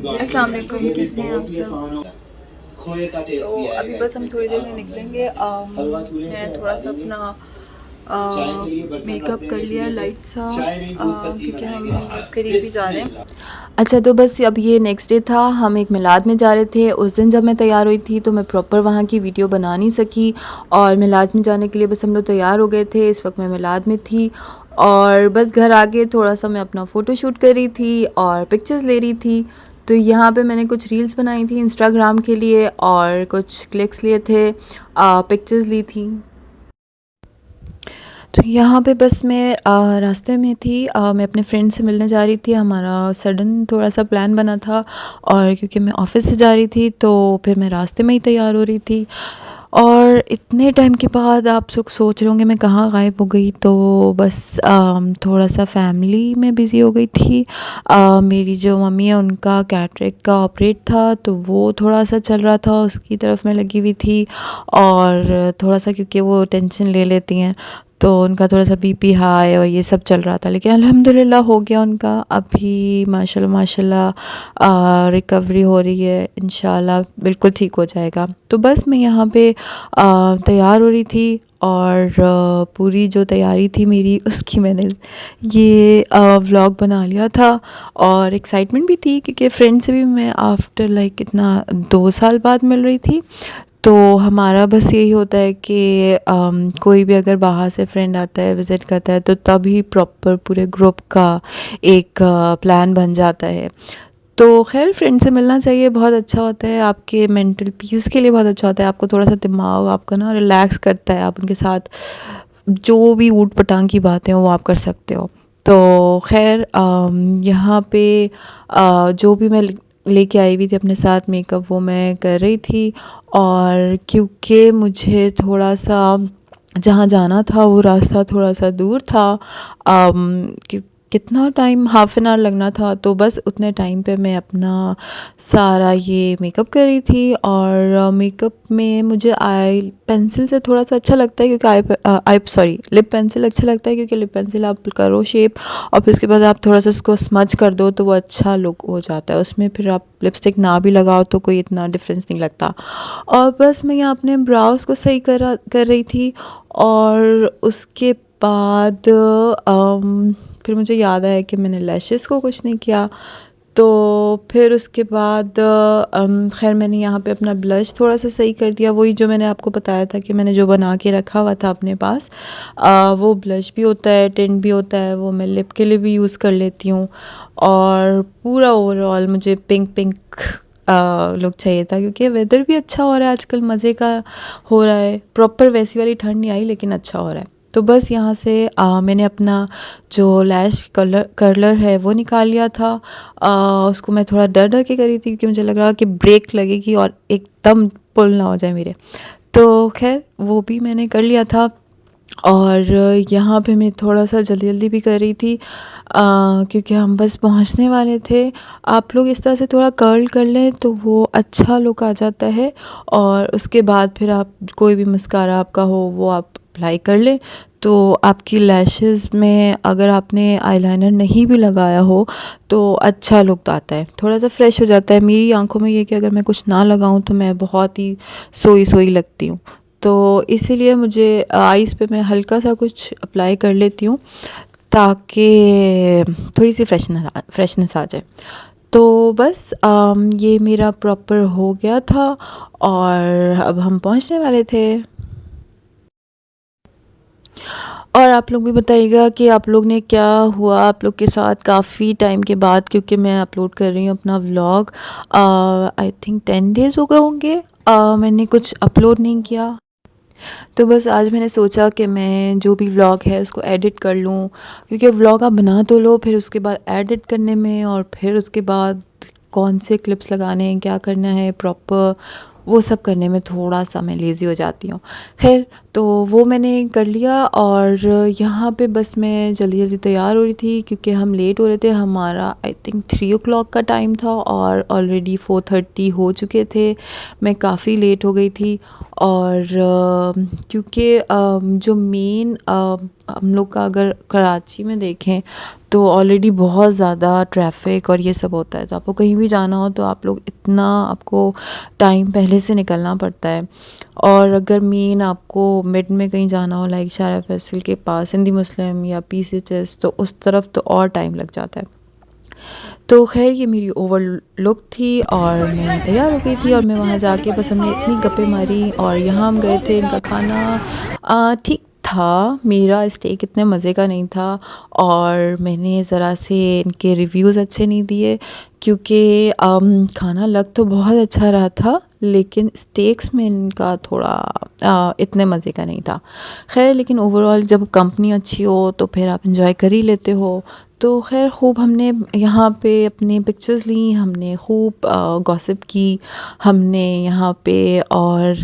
अस्सलाम वालेकुम, कैसे हैं आप सब? तो अभी बस हम थोड़ी देर में निकलेंगे। मैं थोड़ा सा अपना मेकअप कर लिया लाइट सा, क्योंकि हम बस करीब ही जा रहे हैं। अच्छा, तो बस अब ये नेक्स्ट डे था, हम एक मिलाद में जा रहे थे। उस दिन जब मैं तैयार हुई थी तो मैं प्रॉपर वहाँ की वीडियो बना नहीं सकी, और मिलाद में जाने के लिए बस हम लोग तैयार हो गए थे। इस वक्त मैं मिलाद में थी और बस घर आके थोड़ा सा मैं अपना फ़ोटो शूट कर रही थी और पिक्चर्स ले रही थी। तो यहाँ पे मैंने कुछ रील्स बनाई थी इंस्टाग्राम के लिए और कुछ क्लिक्स लिए थे, पिक्चर्स ली थी। तो यहाँ पे बस मैं रास्ते में थी, मैं अपने फ्रेंड से मिलने जा रही थी। हमारा सडन थोड़ा सा प्लान बना था, और क्योंकि मैं ऑफ़िस से जा रही थी तो फिर मैं रास्ते में ही तैयार हो रही थी। और इतने टाइम के बाद आप सब सोच रहे होंगे मैं कहाँ गायब हो गई, तो बस थोड़ा सा फैमिली में बिज़ी हो गई थी। मेरी जो मम्मी है उनका कैटरेक्ट का ऑपरेट था, तो वो थोड़ा सा चल रहा था, उसकी तरफ मैं लगी हुई थी। और थोड़ा सा क्योंकि वो टेंशन ले लेती हैं, तो उनका थोड़ा सा बीपी हाई और ये सब चल रहा था, लेकिन अल्हम्दुलिल्लाह हो गया उनका। अभी माशाल्लाह माशाल्लाह रिकवरी हो रही है, इंशाल्लाह बिल्कुल ठीक हो जाएगा। तो बस मैं यहाँ पे तैयार हो रही थी, और पूरी जो तैयारी थी मेरी उसकी मैंने ये व्लॉग बना लिया था। और एक्साइटमेंट भी थी क्योंकि फ्रेंड से भी मैं आफ्टर लाइक कितना 2 साल बाद मिल रही थी। तो हमारा बस यही होता है कि कोई भी अगर बाहर से फ्रेंड आता है, विज़िट करता है, तो तभी प्रॉपर पूरे ग्रुप का एक प्लान बन जाता है। तो ख़ैर फ्रेंड से मिलना चाहिए, बहुत अच्छा होता है, आपके मेंटल पीस के लिए बहुत अच्छा होता है। आपको थोड़ा सा दिमाग आपका ना रिलैक्स करता है, आप उनके साथ जो भी ऊट पटांग की बातें हो वो आप कर सकते हो। तो ख़ैर यहाँ पे जो भी मैं लेके आई हुई थी अपने साथ मेकअप, वो मैं कर रही थी। और क्योंकि मुझे थोड़ा सा जहाँ जाना था वो रास्ता थोड़ा सा दूर था, कितना टाइम, हाफ़ एन आवर लगना था, तो बस उतने टाइम पे मैं अपना सारा ये मेकअप कर रही थी। और मेकअप में मुझे आई पेंसिल से थोड़ा सा अच्छा लगता है, क्योंकि लिप पेंसिल अच्छा लगता है, क्योंकि लिप पेंसिल आप करो शेप और फिर उसके बाद आप थोड़ा सा उसको स्मच कर दो तो वो अच्छा लुक हो जाता है उसमें। फिर आप लिपस्टिक ना भी लगाओ तो कोई इतना डिफरेंस नहीं लगता। और बस मैं यहाँ अपने ब्राउज़ को सही कर रही थी। और उसके बाद फिर मुझे याद आया कि मैंने लैशेस को कुछ नहीं किया। तो फिर उसके बाद ख़ैर मैंने यहाँ पे अपना ब्लश थोड़ा सा सही कर दिया, वही जो मैंने आपको बताया था कि मैंने जो बना के रखा हुआ था अपने पास। वो ब्लश भी होता है, टिंट भी होता है, वो मैं लिप के लिए भी यूज़ कर लेती हूँ। और पूरा ओवरऑल मुझे पिंक पिंक लुक चाहिए था, क्योंकि वेदर भी अच्छा हो रहा है आजकल, मज़े का हो रहा है। प्रॉपर वैसी वाली ठंड नहीं आई, लेकिन अच्छा हो रहा है। तो बस यहाँ से मैंने अपना जो लैश कर्लर है वो निकाल लिया था। उसको मैं थोड़ा डर डर के करी थी, क्योंकि मुझे लग रहा कि ब्रेक लगेगी और एकदम पुल ना हो जाए मेरे। तो खैर वो भी मैंने कर लिया था। और यहाँ पे मैं थोड़ा सा जल्दी जल्दी भी कर रही थी, क्योंकि हम बस पहुँचने वाले थे। आप लोग इस तरह से थोड़ा कर्ल कर लें तो वो अच्छा लुक आ जाता है। और उसके बाद फिर आप कोई भी मस्कारा आपका हो वो आप अप्लाई कर लें, तो आपकी लैशेस में अगर आपने आईलाइनर नहीं भी लगाया हो तो अच्छा लुक आता है, थोड़ा सा फ्रेश हो जाता है। मेरी आंखों में ये कि अगर मैं कुछ ना लगाऊं तो मैं बहुत ही सोई सोई लगती हूँ, तो इसीलिए मुझे आइज़ पे मैं हल्का सा कुछ अप्लाई कर लेती हूँ, ताकि थोड़ी सी फ्रेशनेस आ जाए। तो बस ये मेरा प्रॉपर हो गया था, और अब हम पहुंचने वाले थे। और आप लोग भी बताइएगा कि आप लोग ने क्या हुआ आप लोग के साथ काफ़ी टाइम के बाद, क्योंकि मैं अपलोड कर रही हूँ अपना व्लॉग। आई थिंक 10 डेज़ हो गए होंगे मैंने कुछ अपलोड नहीं किया। तो बस आज मैंने सोचा कि मैं जो भी व्लॉग है उसको एडिट कर लूँ, क्योंकि व्लॉग आप बना तो लो, फिर उसके बाद एडिट करने में और फिर उसके बाद कौन से क्लिप्स लगाने हैं, क्या करना है प्रॉपर, वो सब करने में थोड़ा सा मैं लेज़ी हो जाती हूँ। खैर, तो वो मैंने कर लिया। और यहाँ पे बस मैं जल्दी जल्दी तैयार हो रही थी, क्योंकि हम लेट हो रहे थे। हमारा आई थिंक 3 o'clock का टाइम था और ऑलरेडी 4:30 हो चुके थे। मैं काफ़ी लेट हो गई थी। और क्योंकि जो मेन हम लोग का अगर कराची में देखें तो ऑलरेडी बहुत ज़्यादा ट्रैफिक और ये सब होता है, तो आपको कहीं भी जाना हो तो आप लोग इतना आपको टाइम पहले से निकलना पड़ता है। और अगर मेन आपको मिड में कहीं जाना हो लाइक शारा फैसल के पास सिंधी मुस्लिम या PCHS, तो उस तरफ तो और टाइम लग जाता है। तो ख़ैर ये मेरी ओवरलुक थी और मैं तैयार हो गई थी और मैं वहाँ जाके बस हमने इतनी गप्पें मारी और यहाँ हम गए थे। इनका खाना ठीक था, मेरा स्टेक इतने मज़े का नहीं था और मैंने ज़रा से इनके रिव्यूज़ अच्छे नहीं दिए क्योंकि खाना लग तो बहुत अच्छा रहा था लेकिन स्टेक्स में इनका थोड़ा इतने मज़े का नहीं था। ख़ैर लेकिन ओवरऑल जब कंपनी अच्छी हो तो फिर आप एंजॉय कर ही लेते हो। तो ख़ैर खूब हमने यहाँ पे अपनी पिक्चर्स ली, हमने खूब गॉसिप की हमने यहाँ पे और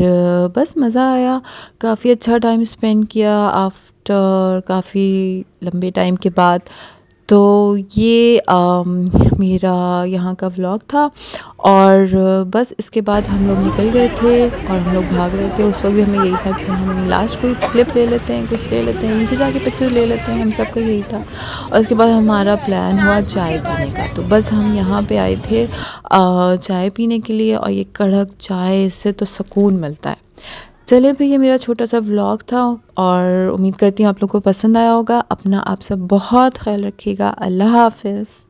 बस मज़ा आया, काफ़ी अच्छा टाइम स्पेंड किया आफ्टर काफ़ी लंबे टाइम के बाद। तो ये मेरा यहाँ का व्लॉग था और बस इसके बाद हम लोग निकल गए थे और हम लोग भाग रहे थे। उस वक्त भी हमें यही था कि हम लास्ट कोई क्लिप ले लेते हैं, कुछ ले लेते हैं, नीचे जाके पिक्चर्स ले लेते हैं, हम सबका यही था। और उसके बाद हमारा प्लान हुआ चाय पीने का, तो बस हम यहाँ पे आए थे चाय पीने के लिए और ये कड़क चाय इससे तो सुकून मिलता है। चलिए भई, ये मेरा छोटा सा व्लॉग था और उम्मीद करती हूँ आप लोग को पसंद आया होगा। अपना आप सब बहुत ख्याल रखिएगा। अल्लाह हाफ़िज़।